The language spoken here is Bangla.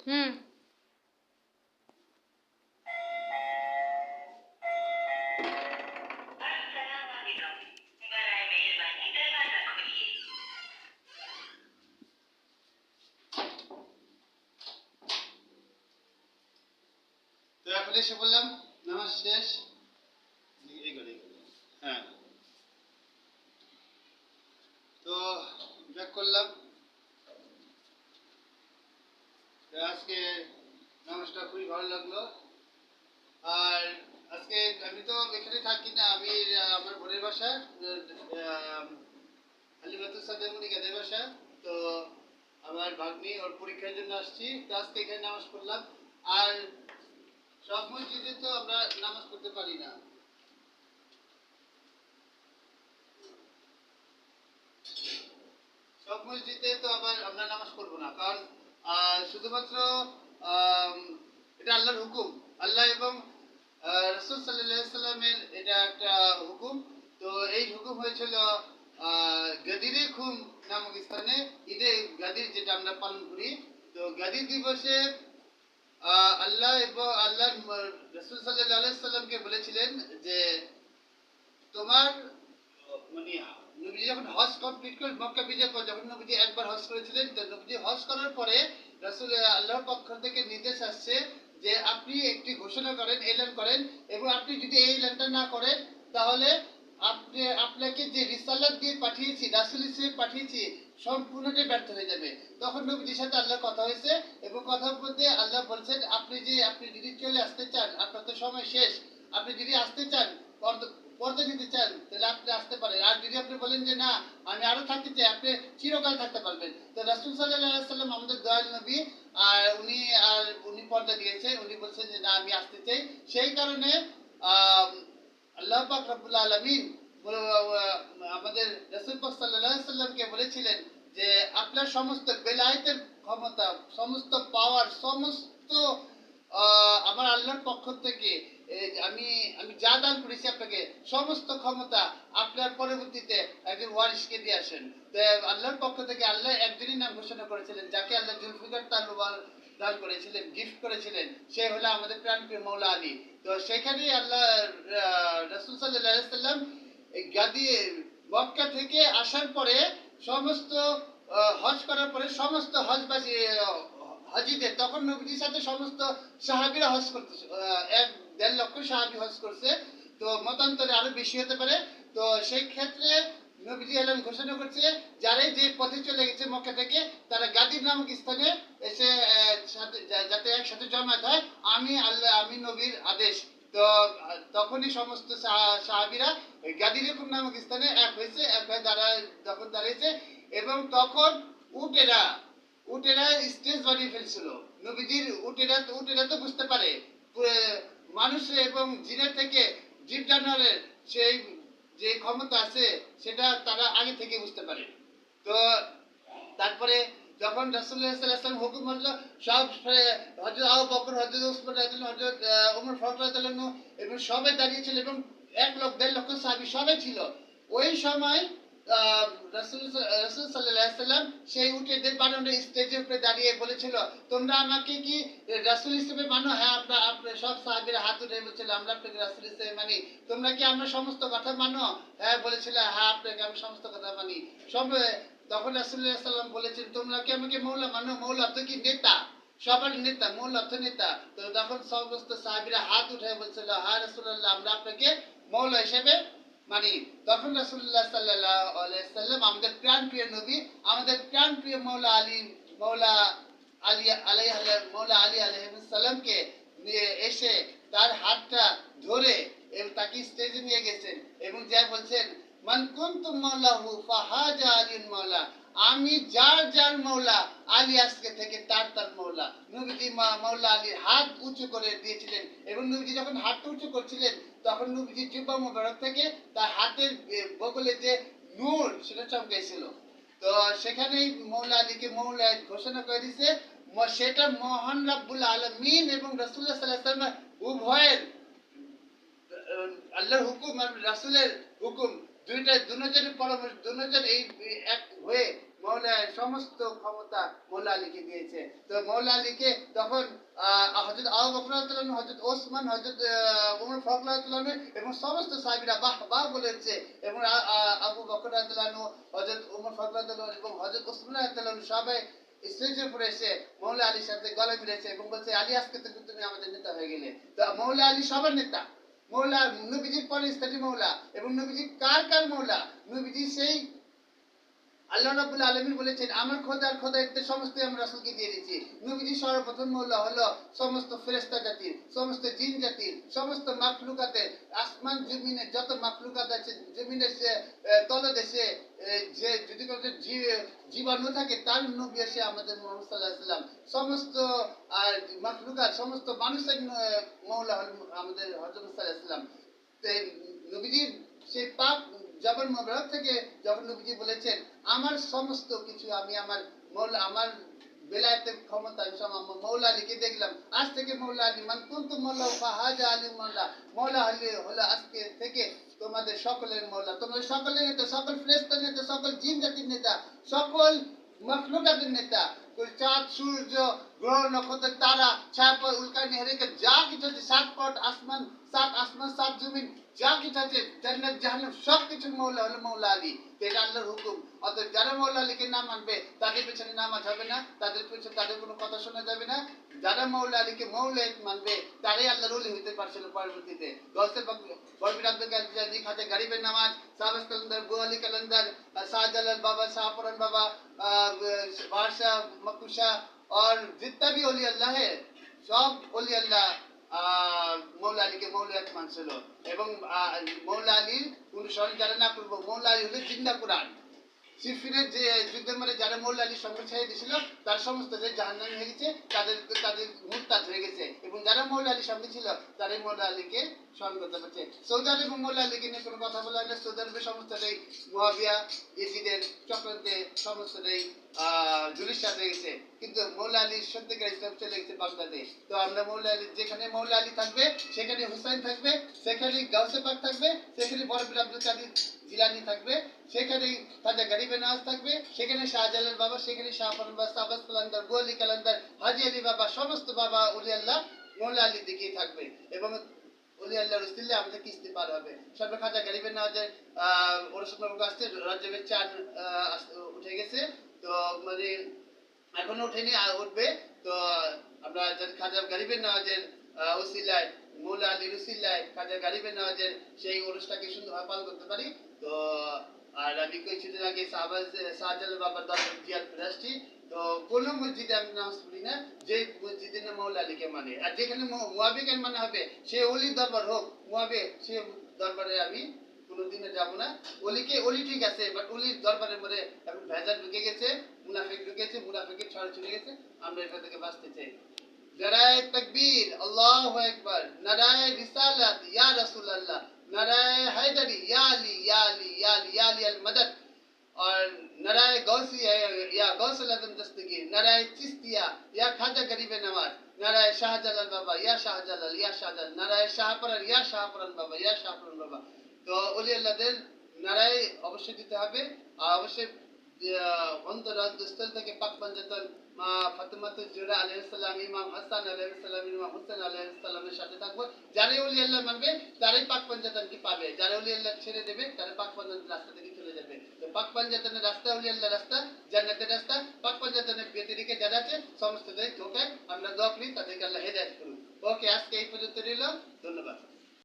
হুম। তো এখন এসে বললাম নামাজ শেষ। হ্যাঁ, তো ব্যাক করলাম। আজকে নামাজটা খুবই ভালো লাগলো। আর আজকে আমি তো এখানে থাকি না, আমি আমার বোনের বাসা হালিমাতুর সাথে মুনিকাদের বাসা। তো আমার ভাগ্নি ওর পরীক্ষার জন্য আসছি, তো আজকে এখানে নামাজ পড়লাম। আর সব মসজিদে তো আমরা নামাজ পড়তে পারি না, সব মসজিদে তো আবার আমরা নামাজ পড়বো না, কারণ শুধুমাত্র আম, এটা আল্লাহর হুকুম। আল্লাহ এবং রাসূল সাল্লাল্লাহু আলাইহি সাল্লামের এটা একটা হুকুম। তো এই হুকুম হয়েছিল গাদিরে খুম নামক স্থানে, ঈদে গাদির যেটা আমরা পালন করি। তো গাদির দিবসে আল্লাহ এবং আল্লাহ রাসূল সাল্লাল্লাহু আলাইহি সাল্লামকে বলেছিলেন যে তোমার মানে নবীজি যখন হজ কমপ্লিট করে মক্কা বিজয় পর, যখন নবীজি একবার হজ করেছিলেন, তো নবীজি হজ করার পরে রাসূল আল্লাহর পক্ষ থেকে নির্দেশ আসছে যে আপনি একটি ঘোষণা করেন, এলান করেন, এবং আপনি যদি এই এলানটা না করেন তাহলে আপনাকে যে রিসালাত দিয়ে পাঠিয়েছি, রাসূল হিসেবে পাঠিয়েছি, সম্পূর্ণটাই ব্যর্থ হয়ে যাবে। তখন নবীজির সাথে আল্লাহ কথা হয়েছে, এবং কথার মধ্যে আল্লাহ বলছেন আপনি যদি চলে আসতে চান, আপনার তো সময় শেষ, আপনি যদি আসতে চান, পর্দা নিতে চান, তাহলে আপনি আসতে পারেন। আর যদি আপনি বলেন যে না আমি আরো থাকতে চাই, আপনি চিরকাল থাকতে পারবেন। তো রাসূল সাল্লাল্লাহু আলাইহি সাল্লাম আমাদের দয়াল নবী, আর উনি পর্দা দিয়েছেন, উনি বলছেন যে না আমি আসতে চাই। সেই কারণে আল্লাহ পাক রব্বুল আলামিন আমাদের রাসূল পাক সাল্লাল্লাহু আলাইহি সাল্লামকে বলেছিলেন যে আপনার সমস্ত বেলায়েতের ক্ষমতা, সমস্ত পাওয়ার, সমস্ত আমার আল্লাহর পক্ষ থেকে আমি আমি যা দান করেছি আপনাকে, সমস্ত ক্ষমতা আপনার পরবর্তীতে একজন ওয়ারিসকে দিয়ে আসেন। তো আল্লাহর পক্ষ থেকে আল্লাহ একজনই নাম ঘোষণা করেছিলেন, যাকে আল্লাহ জুলফিকার তালুয়ার দান করেছিলেন, গিফট করেছিলেন, সে হলো আমাদের প্রাণপ্রিয় মৌলা আলী। তো সেখানেই আল্লাহ রাসূল সাল্লাল্লাহু আলাইহি সাল্লাম গাদি মক্কা থেকে আসার পরে সমস্ত হজ করার পরে সমস্ত হজবাসী হাজিদের, তখন নবীজির সাথে সমস্ত সাহাবীরা হজ করতে 1.5 লক্ষ সাহাবী হজ করছে। তো মতান্তরে আরো বেশি হতে পারে। তো সেই ক্ষেত্রে নবীজি এলান ঘোষণা করছে যারাই যে পথে চলে গেছে মক্কা থেকে, তারা গাদির নামক স্থানে এসে যাতে একসাথে জমায়েত হয়, আমি নবীর আদেশ। তো তখনই সমস্ত সাহাবীরা গাদির নামক স্থানে এক হয়েছে, এক হয়ে তখন দাঁড়িয়েছে, এবং তখন উটেরা উটেরা স্টেজ বানিয়ে ফেলছিল। নবীজির উটেরা তো বুঝতে পারে মানুষ এবং জিনের থেকে জীব জানোয়ারের সেই যে ক্ষমতা আছে সেটা তারা আগে থেকে বুঝতে পারে। তো তারপরে যখন রাসূলুল্লাহ সাল্লাল্লাহু আলাইহি ওয়াসাল্লাম হুকুম হলো, সব হযরত আবু বকর, হযরত ওসমান রাদিয়াল্লাহু আনহু, হযরত ওমর ফারুক রাদিয়াল্লাহু আনহু, এবং সবাই দাঁড়িয়েছিল, এবং 1 লক্ষ 1.5 লক্ষ সাহাবী সবাই ছিল। ওই সময় রাসূল সাল্লাল্লাহু আলাইহি সাল্লাম সেই উটেদের বানানো স্টেজের উপরে দাঁড়িয়ে বলেছিল, তোমরা আমাকে কি রাসূল হিসেবে মানো? হ্যাঁ, আপনারা সব সাহাবীরা হাত উঠে বলছিল আমরা আপনাকে রাসূল হিসেবে মানি। তোমরা কি আমরা সমস্ত কথা মানো? হ্যাঁ বলেছিল, হ্যাঁ আপনাকে আমি সমস্ত কথা মানি। সব তখন রাসূলুল্লাহ সাল্লাম বলেছেন, তোমরা কি আমাকে মৌলা মানো? মৌলা তো কি নেতা, সবার নেতা, মৌলা তো নেতা। তো তখন সমস্ত সাহাবীরা হাত উঠে বলছিল, হ্যাঁ রাসূলুল্লাহ আমরা আপনাকে মৌলা হিসেবে মানি। তখন রাসূলুল্লাহ সাল্লাল্লাহু আলাইহি সাল্লাম আমাদের প্রাণপ্রিয় নবী, আমাদের প্রাণপ্রিয় মৌলা মৌলা আলী আলাইহিস সালামকে নিয়ে এসে তার হাতটা ধরে এবং তাকে স্টেজে নিয়ে গেছেন, এবং যা বলছেন মান কুনতু মাওলাহু ফাহাজা আলীন মাওলা, আমি যার যার মৌলা, আলী আজকে থেকে তার মৌলা। নবীজি মৌলা আলীর হাত উঁচু করে দিয়েছিলেন, এবং নবীজি যখন হাতটা উঁচু করছিলেন তখন নবীজির জিহ্বা মোবারক থেকে তার হাতের বগলে যে নূর সেটা চমকাইছিল। তো সেখানেই মৌলা আলীকে মৌলা ঘোষণা করে দিয়েছে। সেটা মহান রাব্বুল আলামিন এবং রাসূলুল্লাহ সাল্লাল্লাহু আলাইহি ওয়াসাল্লাম উভয়ের আল্লাহর হুকুম আর রাসূলের হুকুম, দুজনের পরামর্শ, দুজন এই এক হয়ে মৌলা সমস্ত ক্ষমতা মৌলা আলীকে দিয়েছে। তো মৌলা আলীকে তখন হযরত আবু বকর রাদিয়াল্লাহু আনহু, হযরত ওসমান, হযরত ওমর ফারুক রাদিয়াল্লাহু আনহু এবং সমস্ত সাহাবীরা বাহ বাহ বলেছে এবং আবু বকর রাদিয়াল্লাহু আনহু, হযরত ওমর ফারুক রাদিয়াল্লাহু আনহু এবং হযরত ওসমান রাদিয়াল্লাহু আনহু সবাই স্টেজের উপরে এসে মৌলা আলীর সাথে গলা মিলেছে এবং বলছে, আলী আজকে থেকে তুমি আমাদের নেতা হয়ে গেলে। তো মৌলা আলী সবার নেতা। মৌলা নবীজির পরে স্থায়ী মৌলা এবং নবীজি কার কার মৌলা? নবীজি সেই আল্লাহ রাব্বুল আলামিন বলেছেন, আমার খোদার খোদাইতে সমস্ত আমি রাসূলকে দিয়ে দিয়েছি। নবীজি সর্বপ্রথম মৌলা হলো সমস্ত ফেরেশতা জাতির, সমস্ত জিন জাতির, সমস্ত মাখলুকাতের, আসমান জমিনে যত মাখলুকাত আছে, জমিনের তলদেশে যে যদি কোনো জীবাণু থাকে তার নবী এসে আমাদের মুহাম্মদ সাল্লাল্লাহু আলাইহি ওয়াসাল্লাম সমস্ত মাখলুকাত, সমস্ত মানুষের মৌলা হল আমাদের হযরত সাল্লাল্লাহু আলাইহি ওয়াসাল্লাম। নবীজির সেই পাক জবান মোবারক থেকে যখন নবীজি বলেছেন, আমার সমস্ত কিছু আমি আমার মৌলা, আমার বেলায়েতের ক্ষমতা আমি মৌলা আলীকে দেখলাম। আজ থেকে মৌলা আলী মান কুনতু মৌলা ফাহাজা আলী মৌলা, মৌলা আলী হলো আজকে থেকে তোমাদের সকলের মৌলা, তোমাদের সকলের নেতা, সকল ফেরেশতার নেতা, সকল জিন জাতির নেতা, সকল মখলুকাতের নেতা। চাঁদ, সূর্য, গ্রহ, নক্ষত্র, তারা, ছায়া, উল্কা, নিহারিকা যা কিছু আছে, সাত আসমান, সাত জমিন যা কিছু আছে, জান্নাত জাহান্নাম সবকিছুর মৌলা হলো মৌলা আলী। এটা আল্লাহর হুকুম। অতএব যারা মৌলা আলীকে না মানবে তাদের পেছনে নামাজ হবে না, তাদের পেছনে তাদের কোনো কথা শোনা যাবে না। যারা মৌলা আলীকে মৌলায়েত মানবে তারাই আল্লাহর ওলি হতে পারছিল পরবর্তীতে। গৌসে পাক বরবির আব্দুল কাদের জিলানী, খাজা গরিবের নামাজ, সাবাস কালান্দার, বুয়ালি কালান্দার, শাহজালাল বাবা, শাহপুরান বাবা, বাদশাহ মকুশা और जितना भी ओली अल्लाह है सब ओली अल्लाह মৌলা আলীকে মৌলায়াত মানছিল এবং মৌলা আলীর অনুসরণ যারা না করবো, মৌলা আলী হলো জিন্দা কোরআন। সিফিনের যে যুদ্ধের মধ্যে যারা মৌলা আলীর সঙ্গে ছেড়ে দিয়েছিল তার সমস্ত যে জাহান্নামী হয়ে গেছে, তাদের মুরতাদ হয়ে গেছে এবং যারা মৌলা আলীর সঙ্গে ছিল তারাই মৌলা আলীকে স্মরণ করতে পারছে। সৌদি আরব এবং মৌলা আলীকে নিয়ে কোনো কথা বলা হয় না। সৌদি আরবের সমস্তটাই মুয়াবিয়া ইজিদের চক্রান্তে সমস্তটাই জুলিশাত হয়ে গেছে, কিন্তু মৌলা আলীর সত্যিকার ইসলাম চলে গেছে বাগদাদে। তো আমরা মৌলা আলী, যেখানে মৌলা আলী থাকবে সেখানে হুসাইন থাকবে, সেখানে গাউসে পাক থাকবে, সেখানে বরবির আব্দুল কাদের জিলানী থাকবে, সেখানে খাজা গরিবের নওয়াজ থাকবে, সেখানে শাহজালাল বাবা, সেখানে শাহপুরান বাবা, সাবাস কালান্দার, বুয়ালি কালান্দার, হাজি আলী বাবা, সমস্ত বাবা ওলি আল্লাহ মৌলা আলীর দিকেই থাকবে এবং ওলি আল্লাহর উসিলে আমাদের কিস্তি পার হবে। সর্বে খাজা গরিবের নওয়াজের ওরসুল আসছে, রজবের চাঁদ উঠে গেছে, তো মানে এখনো উঠেনি, উঠবে। তো আমরা খাজা গরিবের নওয়াজের উসিলায়, মৌলা আলীর উসিলায় খাজা গরিবের নওয়াজের সেই অনুষ্ঠানকে সুন্দরভাবে পালন করতে পারি। তো আর আমি কিছুদিন আগে শাহজালাল বাবার দরবার জিয়ারত করে আসছি। তো কোনো মসজিদে আমি নামাজ পড়ি না যে মসজিদে না মৌলা আলীকে মানে, আর যেখানে মুয়াবিকে মানে হবে সে অলির দরবার হোক, মুয়াবে সে দরবারে আমি কোনোদিনও যাব না। অলি ঠিক আছে, বাট অলির দরবারের মধ্যে এখন ভেজাল ঢুকে গেছে, মুনাফিক ঢুকেছে, মুনাফিকের ছড়া চলে গেছে। আমরা এটা থেকে বাঁচতে চাই। নারায়ে তাকবীর, আল্লাহু আকবার, নারায়ে রিসালাত, ইয়া রাসূলুল্লাহ, নারায়ে হায়দারি, ইয়া আলী, ইয়া আলী, ইয়া আলী, ইয়া আলী আল মদদ, और नाराय गौसी या गौसल आजम दस्तगीर, नाराय चिश्तिया या खाजा गरीब नवाज, नाराय शाहजालाल बाबा या शाहजालाल या शाहजालाल, नाराय शाहपुरान या शाहपुरान बाबा या शाहपुरान बाबा। তো ওলি আল্লাহদের নারায় অবশ্যই দিতে হবে। আর অবশ্যই অন্তরাস্থল থেকে পাক পাঞ্জাতন মা ফাতেমাতুজ জোহরা আলাইহিস সালাম, ইমাম হাসান আলাইহিস সালাম, ইমাম হুসাইন আলাইহিস সালামের সাথে থাকবো। যারাই ওলি আল্লাহ মানবে তারাই পাক পাঞ্জাতন কি পাবে, যারা ওলি আল্লাহ ছেড়ে দেবে তারা পাক পাঞ্জাতন রাস্তা থেকে চলে যাবে। তো পাক পাঞ্জাতনের রাস্তা ওলি আল্লাহ রাস্তা, জান্নাতের রাস্তা। পাক পাঞ্জাতনের ব্যতিরিকে যারা আছে সমস্তদের ধোকায় আমরা দোয়া করি তাদেরকে আল্লাহ হেদায়েত করুন। ওকে, আজকে এই পর্যন্ত রইল। ধন্যবাদ।